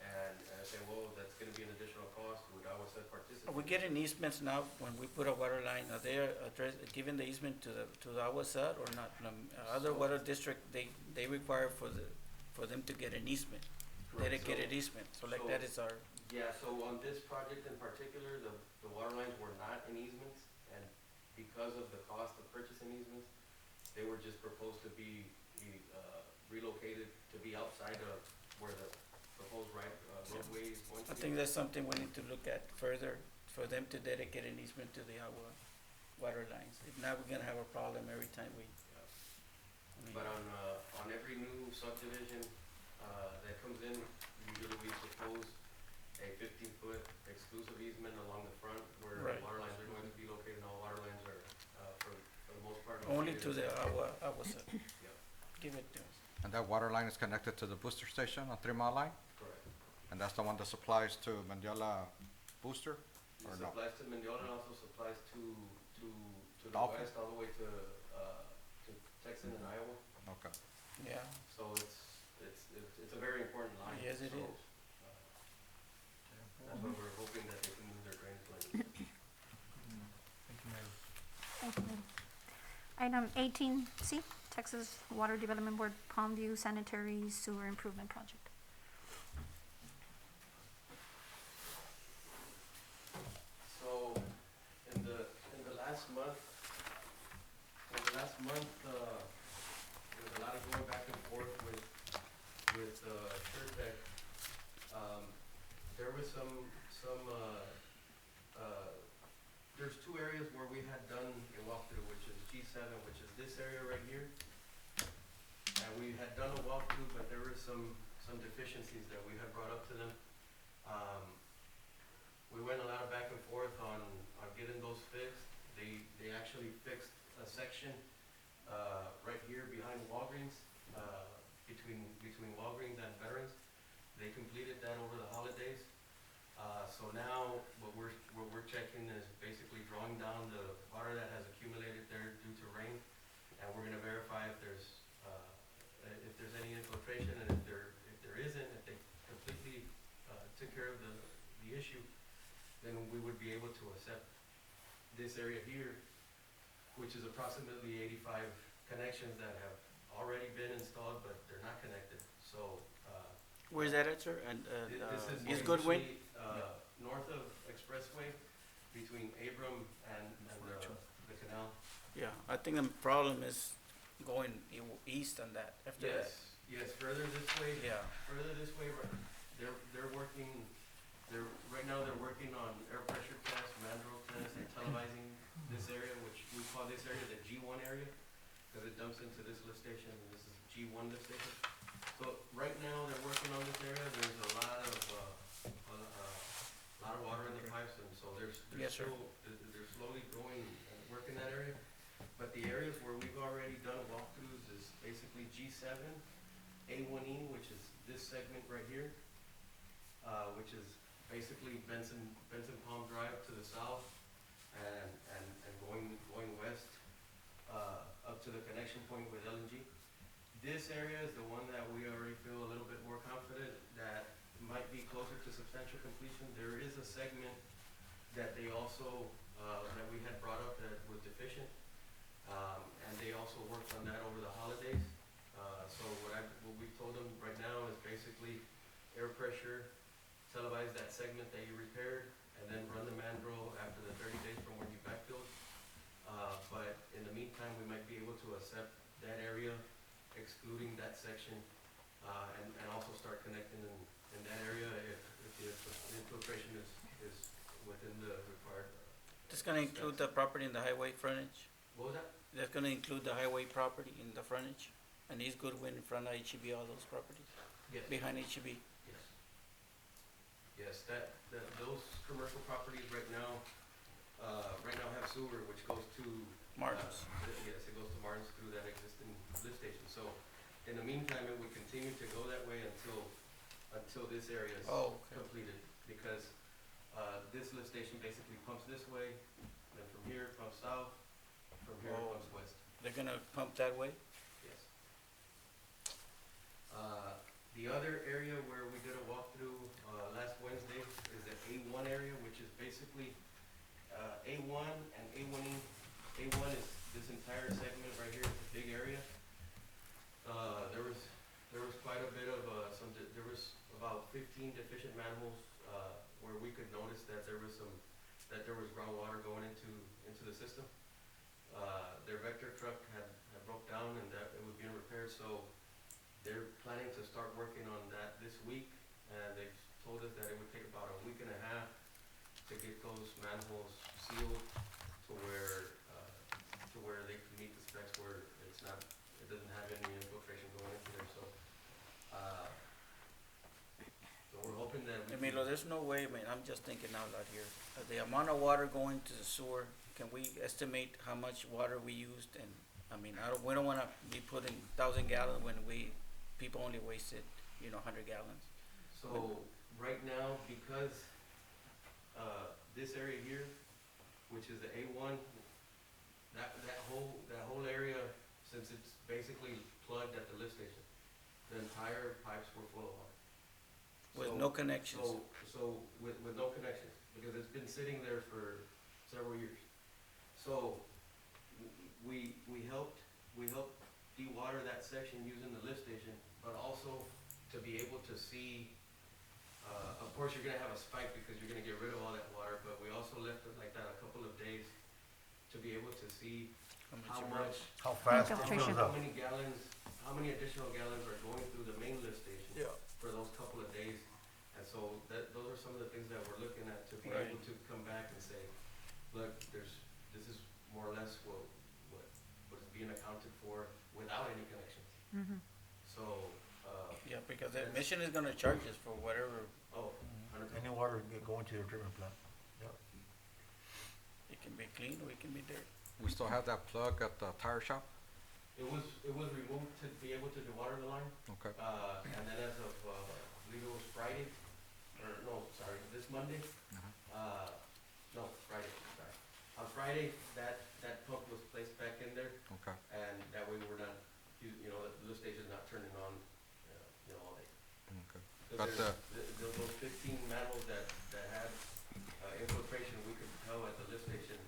And I say, well, that's gonna be an additional cost, would SUD participate?
are we getting easements now when we put a water line? Are they giving the easement to the SUD or not? Other water district, they require for them to get an easement,
Correct.
dedicated easement, so like that is our,
Yeah, so on this project in particular, the water lines were not in easements, and because of the cost of purchasing easements, they were just proposed to be relocated to be outside of where the proposed roadway is going to
I
be.
think that's something we need to look at further, for them to dedicate an easement to the AGUA water lines. If not, we're gonna have a problem every time I mean,
But on every new subdivision, that comes in, usually we propose a 15-foot exclusive easement along the front where
Right.
water lines are going to be located, and all water lines are, for
Only to the agua side.
Yep,
Give it to us.
And that water line is connected to the booster station, a 3 mile line?
correct.
And that's the one that supplies to Mendiola Booster?
It
Or no?
supplies to Mendiola and also supplies to the
Dolphin?
west, all the way to Texas and Iowa.
Okay.
Yeah.
So it's a very important line.
Yes, it
So,
is.
That's why we're hoping that they can move their drainage line.
Thank you. Item 18C, Texas Water Development Board Palmview Sanitary Sewer Improvement Project.
So, in the last month, there was a lot of going back and forth with SureTech. There was there's two areas where we had done a walkthrough, which is G7, which is this area right here. And we had done a walkthrough, but there were some deficiencies that we had brought up to them. We went a lot of back and forth on getting those fixed. They actually fixed a section, right here behind Walgreens, between Walgreens and Veterans. They completed that over the holidays. So now what we're checking is basically drawing down the water that has accumulated there due to rain. And we're gonna verify if there's any infiltration, and if there isn't, if they completely, took care of the issue, then we would be able to accept this area here, which is approximately 85 connections that have already been installed, but they're not connected. So,
Where's that at, sir? And,
this is
East Goodwin?
usually, north of Expressway, between Abram and the canal.
Yeah, I think the problem is going east on that, after that.
Yes, further this way.
Yeah.
Further this way, they're working, right now they're working on air pressure tests, mandrel tests, and televising this area, which we call this area the G1 area, because it dumps into this lift station, and this is G1 lift station. So right now, they're working on this area. There's a lot of water in the pipes, and so
Yes, sir.
they're slowly going and working that area. But the areas where we've already done walkthroughs is basically G7, A1E, which is this segment right here, which is basically Bensten Palm Drive to the south, and going west, up to the connection point with LNG. This area is the one that we already feel a little bit more confident that might be closer to substantial completion. There is a segment that they also, that we had brought up that was deficient, and they also worked on that over the holidays. So what we told them right now is basically air pressure, televise that segment that you repaired, and then run the mandrel after the 30 days from when you backfilled. But in the meantime, we might be able to accept that area, excluding that section, and also start connecting in that area if the infiltration is within the required.
That's gonna include the property in the highway frontage?
What was that?
That's gonna include the highway property in the frontage? And East Goodwin in front of HEB, all those properties?
Yes.
Behind HEB?
Yes. Yes, those commercial properties right now have sewer, which goes to.
Martins.
Yes, it goes to Martins through that existing lift station. So in the meantime, it would continue to go that way until this area is completed. Because this lift station basically pumps this way, then from here it pumps south, from here it pumps west.
They're gonna pump that way?
Yes. The other area where we did a walkthrough last Wednesday is the A1 area, which is basically A1 and A1E. A1 is this entire segment right here. It's a big area. There was quite a bit of there was about 15 deficient manholes where we could notice that there was groundwater going into the system. Their vector truck had broke down and that it was being repaired, so they're planning to start working on that this week, and they've told us that it would take about a week and a half to get those manholes sealed to where they can meet the specs where it doesn't have any infiltration going into there, so we're hoping that we
Emilio, there's no way, man, I'm just thinking out loud here. The amount of water going to the sewer, can we estimate how much water we used and I mean, we don't wanna be putting 1,000 gallons when people only wasted, 100 gallons.
So, right now, because, this area here, which is the A1, that whole area, since it's basically plugged at the lift station, the entire pipes were full of water.
With
So-
no connections.
So, with no connections, because it's been sitting there for several years. So, we helped de-water that section using the lift station, but also to be able to see, of course, you're gonna have a spike because you're gonna get rid of all that water, but we also left it like that a couple of days to be able to see how much,
How fast it
Infiltration.
fills
how
up.
many gallons, how many additional gallons are going through the main lift station
Yeah.
for those couple of days. And so those are some of the things that we're looking at to be
Right.
able to come back and say, look, this is more or less what is being accounted for without any connections.
Mhm.
So,
Yeah, because the mission is gonna charge us for whatever,
100%.
Any water going to the treatment plant.
it can be clean or it can be dirt.
We still have that plug at the tire shop?
It was removed to be able to dewater the line.
Okay.
And then as of, I believe it was Friday, this Monday? No, Friday, sorry. On Friday, that pump was placed back in there,
Okay.
and that way we're not, the lift station's not turning on, all day.
Okay.
'Cause
But,
those 15 manholes that had, infiltration, we could tell at the lift station,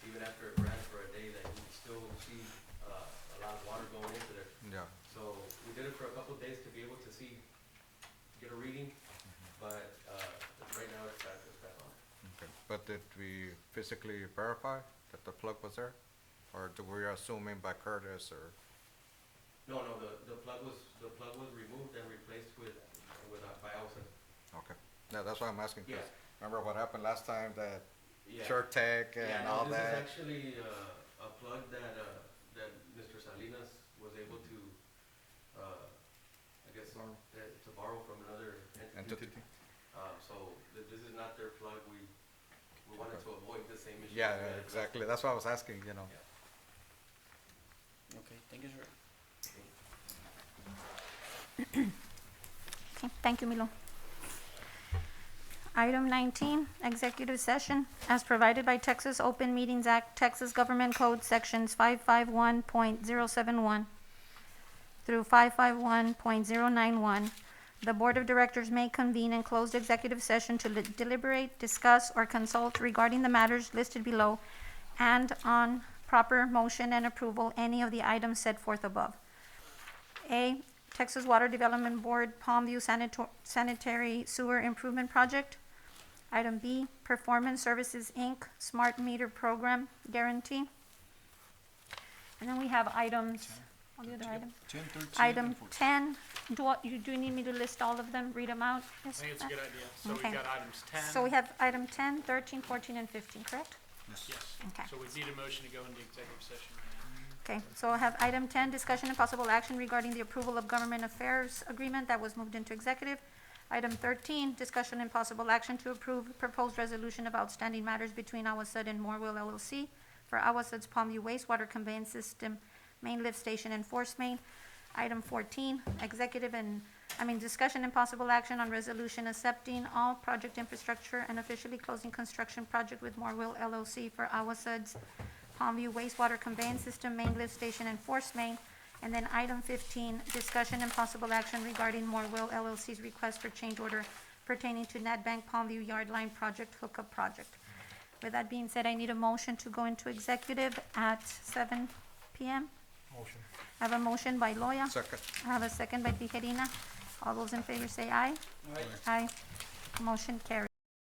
even after it ran for a day, that you could still see, a lot of water going into there.
yeah,
So we did it for a couple of days to be able to get a reading, but right now it's back on.
okay. But did we physically verify that the plug was there? Or do we assuming by Curtis or?
No, the plug was removed and replaced with by Allison.
Okay. Yeah, that's why I'm asking, 'cause
Yeah.
remember what happened last time, that
Yeah.
SureTech
Yeah,
and
no,
all
this
that?
is actually a plug that Mr. Salinas was able to, I guess, to borrow from another entity. So this is not their plug. We wanted to avoid the same issue.
Yeah,
we had.
exactly. That's why I was asking,
Yeah.
Okay, thank you, sir.
Okay, thank you, Milo. Item 19, executive session, as provided by Texas Open Meetings Act, Texas Government Code Sections 551.071 through 551.091. The Board of Directors may convene in closed executive session to deliberate, discuss, or consult regarding the matters listed below, and on proper motion and approval, any of the items set forth above. A, Texas Water Development Board Palmview Sanitary Sewer Improvement Project. Item B, Performance Services, Inc., Smart Meter Program Guarantee. And then we have items, all the other items.
10, 13,
Item
and 14.
10, do you need me to list all of them, read them out?
I
Yes,
think it's a
ma'am?
good idea. So
Okay.
we've got items 10.
So we have item 10, 13, 14, and 15, correct?
Yes.
Okay.
So we need a motion to go into executive session right now.
Okay, so I have item 10, discussion and possible action regarding the approval of government affairs agreement that was moved into executive. Item 13, discussion and possible action to approve proposed resolution of outstanding matters between SUD and Morwell LLC for SUD's Palmview Wastewater Conveyance System Main Lift Station and Force Main. Item 14, discussion and possible action on resolution accepting all project infrastructure and officially closing construction project with Morwell LLC for SUD's Palmview Wastewater Conveyance System Main Lift Station and Force Main. And then item 15, discussion and possible action regarding Morwell LLC's request for change order pertaining to NetBank Palmview Yard Line Project Hookup Project. With that being said, I need a motion to go into executive at 7 p.m.
Motion.
I have a motion by Loya.
Second.
I have a second by Tijerina. All those in favor say aye. Aye. Motion carries.